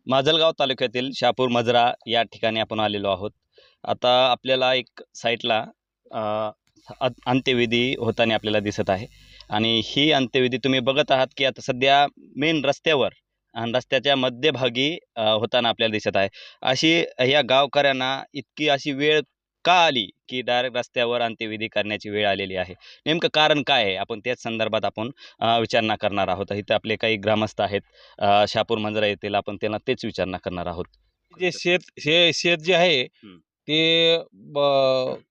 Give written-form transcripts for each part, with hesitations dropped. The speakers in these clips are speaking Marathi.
माजलगाव तालुक्यातील शहापूर मजरा या ठिकाणी आपण आलेलो आहोत. आता आपल्याला एक साईटला अंत्यविधी होताना आपल्याला दिसत आहे आणि ही अंत्यविधी तुम्ही बघत आहात की आता सध्या मेन रस्त्यावर आणि रस्त्याच्या मध्यभागी होताना आपल्याला दिसत आहे. अशी या गावकऱ्यांना इतकी अशी वेळ का आली की डायरेक्ट रस्त्यावर अंत्यविधी करण्याची वेळ आलेली आहे? नेमकं कारण काय आहे? आपण त्याच संदर्भात आपण विचारणा करणार आहोत. इथं आपले काही ग्रामस्थ आहेत शहापूर मंजरा येथील, आपण त्यांना तेच विचारणा करणार आहोत. जे शेत जे आहे ते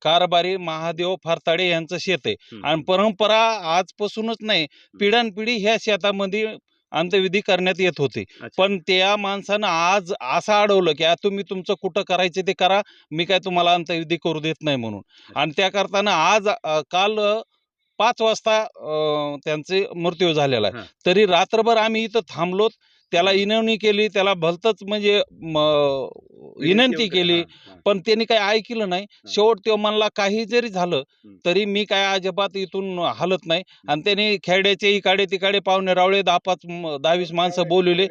कारभारी महादेव फरताडे यांचं शेत आहे आणि परंपरा आजपासूनच नाही, पिढ्यानपिढी ह्या शेतामध्ये अंत्यविधी करण्यात येत होते. पण त्या माणसानं आज असं अडवलं की तुम्ही तुमचं कुठं करायचं ते करा, मी काय तुम्हाला अंत्यविधी करू देत नाही म्हणून. आणि त्या करताना आज काल 5 वाजता त्यांचे मृत्यू झालेला आहे. तरी रात्रभर आम्ही इथं थांबलोत, त्याला विनवणी केली, त्याला भलतंच म्हणजे विनंती केली, पण त्यांनी काही ऐकलं नाही. शेवट तो म्हणला काही जरी झालं तरी मी काय अजिबात इथून हलत नाही. आणि त्याने खेड्याचे इकडे तिकडे पाहुणे रावळे 10-20 माणसं बोलवले,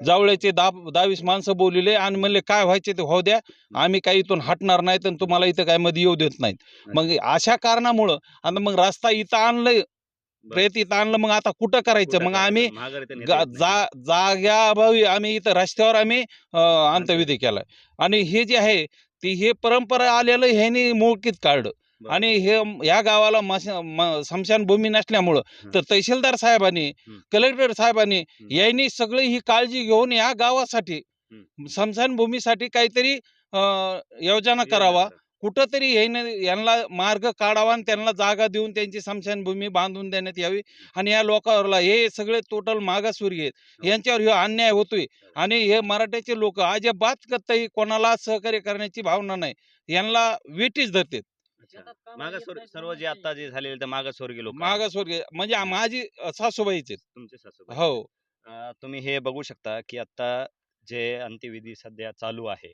जावळ्याचे 10-20 माणसं बोलवले आणि म्हणले काय व्हायचे ते होऊ द्या, आम्ही काही इथून हटणार नाहीत आणि तुम्हाला इथं काय मध्ये येऊ देत नाहीत. मग अशा कारणामुळं आता मग रस्ता इथं आणलंय, प्रेत इथं आणलं, मग आता कुठं करायचं? मग आम्ही जाग्याअभावी आम्ही इथं रस्त्यावर आम्ही अंत्यविधी केलाय. आणि हे जे आहे ती हे परंपरा आलेलं ह्यांनी मुळकीत काढलं. आणि हे ह्या गावाला स्मशानभूमी नसल्यामुळं तर तहसीलदार साहेबांनी, कलेक्टर साहेबांनी यांनी सगळी ही काळजी घेऊन या गावासाठी स्मशानभूमीसाठी काहीतरी योजना करावा, कुठंतरी यांना मार्ग काढावा आणि त्यांना जागा देऊन त्यांची स्मशानभूमी बांधून देण्यात यावी. आणि या लोकांना हे सगळे टोटल मागासवर्गीय आहेत, यांच्यावर हे अन्याय होतोय. आणि हे मराठ्याचे लोक अजिबात कतई कोणाला सहकार्य करण्याची भावना नाही, यांना वेटीच धरतात. सर्व जे आता जे झालेले मागासवर्गीय लोक, मागासवर्गीय म्हणजे माझी सासूबाईचे तुमचे सासूबाई. हो. तुम्ही हे बघू शकता की आता जे अंत्यविधी सध्या चालू आहे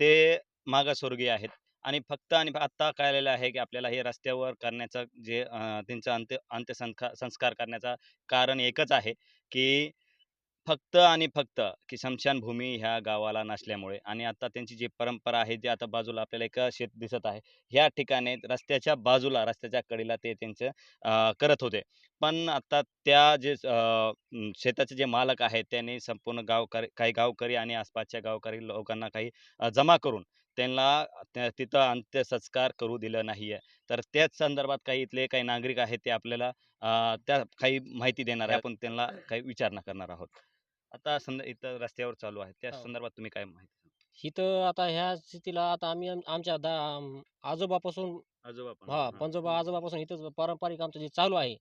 ते मागासवर्गीय आहेत आणि फक्त आणि आता कळलेलं आहे की आपल्याला हे रस्त्यावर करण्याचं जे त्यांचं अंत्यसंस्कार करण्याचं कारण एकच आहे की फक्त आणि फक्त की स्मशानभूमी ह्या गावाला नसल्यामुळे. आणि आता त्यांची जी परंपरा आहे, जी आता बाजूला आपल्याला एक शेत दिसत आहे, ह्या ठिकाणी रस्त्याच्या बाजूला, रस्त्याच्या कडेला ते त्यांचं करत होते. पण आता त्या जे शेताचे जे मालक आहेत त्यांनी संपूर्ण काही गावकरी आणि आसपासच्या गावकरी लोकांना काही जमा करून त्यांना तिथं अंत्यसंस्कार करू दिलं नाहीये. तर त्याच संदर्भात काही इथले काही नागरिक आहेत ते आपल्याला त्या काही माहिती देणार आहे. आपण त्यांना काही विचारणा करणार आहोत. आता समजा इथं रस्त्यावर चालू आहे, त्या संदर्भात तुम्ही काय माहिती? इथं आता ह्या स्थितीला आता आम्ही आमच्या आजोबापासून आजोबा पण पंजोबा आजोबापासून इथं पारंपरिक आमचं जे चालू आहे.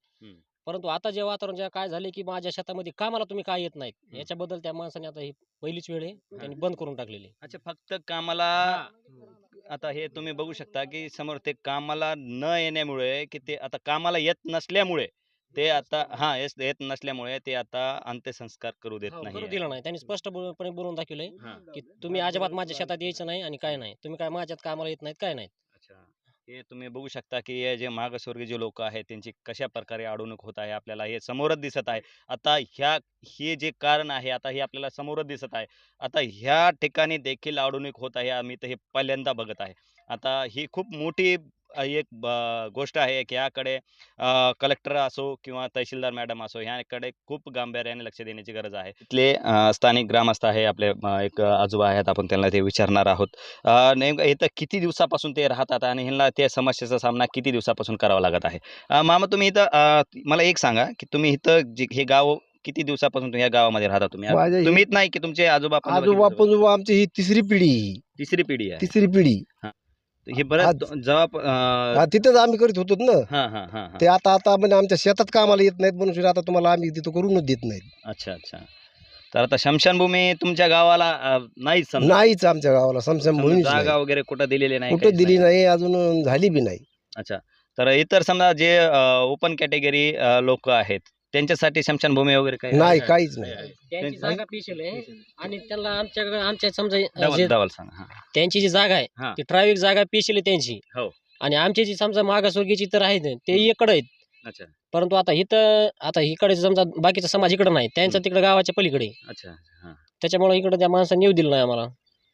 परंतु आता जे वातावरण जे काय झाले की माझ्या शेतामध्ये कामाला तुम्ही काय येत नाहीत, याच्याबद्दल त्या माणसाने आता ही पहिलीच वेळ आहे, त्यांनी बंद करून टाकलेली. अच्छा, फक्त कामाला. आता हे तुम्ही बघू शकता की समोर ते कामाला न येण्यामुळे की ते आता कामाला येत नसल्यामुळे ते आता येत नसल्यामुळे ते आता अंत्यसंस्कार करू देत करू नाही. दिलं नाही, त्यांनी स्पष्टपणे बोलून दाखवलंय की तुम्ही अजिबात माझ्या शेतात यायचं नाही आणि काय नाही, तुम्ही काय माझ्यात कामाला येत नाहीत, काय नाही. अच्छा, हे तुम्ही बघू शकता की हे जे मागासवर्गीय जे लोक आहेत त्यांची कशा प्रकारे अडवणूक होत आहे, आपल्याला हे समोरच दिसत आहे. आता हे जे कारण आहे, आता हे आपल्याला समोरच दिसत आहे. आता ह्या ठिकाणी देखील अडवणूक होत आहे, आम्ही तर हे पहिल्यांदा बघत आहे. आता ही खूप मोठी एक गोष्ट आहे की याकडे कलेक्टर असो किंवा तहसीलदार मॅडम असो, ह्याकडे खूप गांभीर्याने लक्ष देण्याची गरज आहे. इथले स्थानिक ग्रामस्थ आहे आपले, एक आजोबा आहेत, आपण त्यांना ते विचारणार आहोत. नेमकं इथं किती दिवसापासून ते राहतात आणि ह्यांना त्या समस्येचा सामना किती दिवसापासून करावा लागत आहे? मामा, तुम्ही इथं मला एक सांगा की तुम्ही इथं हे गाव किती दिवसापासून तुम्ही या गावामध्ये राहता? तुम्हीच नाही की तुमचे आजोबा आजोबा आमची ही तिसरी पिढी. तिसरी पिढी आहे? तिसरी पिढी. हे बरं जेव्हा तिथंच आम्ही करीत होतो ना. ते आता म्हणजे आमच्या शेतात कामाला येत नाहीत म्हणून आता तुम्हाला आम्ही तिथं करूनच देत नाहीत. अच्छा अच्छा. तर आता स्मशानभूमी तुमच्या गावाला नाहीच नाहीच, आमच्या गावाला स्मशानभूमी जागा वगैरे कुठं दिलेली नाही? कुठं दिली नाही, अजून झाली बी नाही. अच्छा. तर इतर समजा जे ओपन कॅटेगरी लोक आहेत त्यांच्यासाठी स्मशानभूमी वगैरे काही नाही, काहीच नाही. त्यांची जागा स्पेशल आहे आणि त्यांना आमच्या समजा सांगा. त्यांची जी जागा आहे ती ठराविक जागा स्पेशल आहे त्यांची. हो. आणि आमची जी समजा मागासवर्गीयची तर आहेत ते इकडे आहेत, अच्छा परंतु आता इकडे समजा बाकीचा समाज इकडे नाही, त्यांचा तिकडे गावाच्या पलीकडे आहे. अच्छा हा त्याच्यामुळे इकडे त्या माणसाने येऊ दिलं नाही आम्हाला.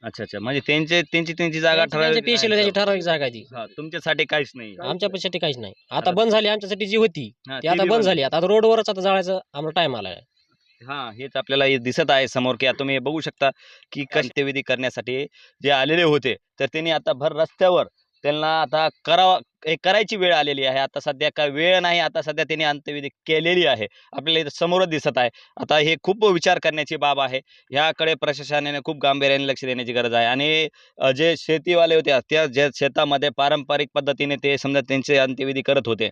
अच्छा म्हणजे त्यांची जागा ठराविक पेशल आहे त्यांची का? ठराविक जागा आहे ती. हा, तुमच्यासाठी काहीच नाही आमच्यासाठी काहीच नाही. आता आता- बंद झाली आमच्यासाठी जी होती हा, ती ती आता बी बंद झाली. आता रोडवरच आता जाळायचं आम्हाला टाइम आलाय. हा हेच आपल्याला हे दिसत आहे समोर की आता तुम्ही बघू शकता की अंत्यविधी करण्यासाठी जे आलेले होते तर त्यांनी आता भर रस्त्यावर त्यांना आता करायची वेळ आलेली आहे. आता सध्या काय वेळ नाही, आता सध्या त्यांनी अंत्यविधी केलेली आहे, आपल्याला इथं समोरच दिसत आहे. आता हे खूप विचार करण्याची बाब आहे. ह्याकडे प्रशासनाने खूप गांभीर्याने लक्ष देण्याची गरज आहे. आणि जे शेतीवाले होते त्या ज्या शेतामध्ये पारंपरिक पद्धतीने ते समजा त्यांचे अंत्यविधी करत होते,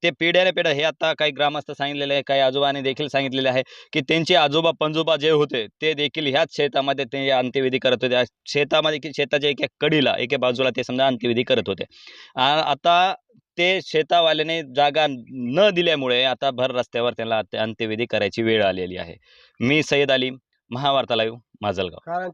ते पिढ्याने पिढ्या हे आता काही ग्रामस्थ सांगितलेले आहे, काही आजोबाने देखील सांगितलेले आहे की त्यांचे आजोबा पंजोबा जे होते ते देखील ह्याच शेतामध्ये ते अंत्यविधी करत होते. शेतामध्ये की शेताच्या एका कडीला एका बाजूला ते समजा अंत्यविधी करत होते. आता ते शेतावाल्याने जागा न दिल्यामुळे आता भर रस्त्यावर त्यांना अंत्यविधी करायची वेळ आलेली आहे. मी सय्यद अली, महावार्ता लाईव्ह, माजलगाव. कारण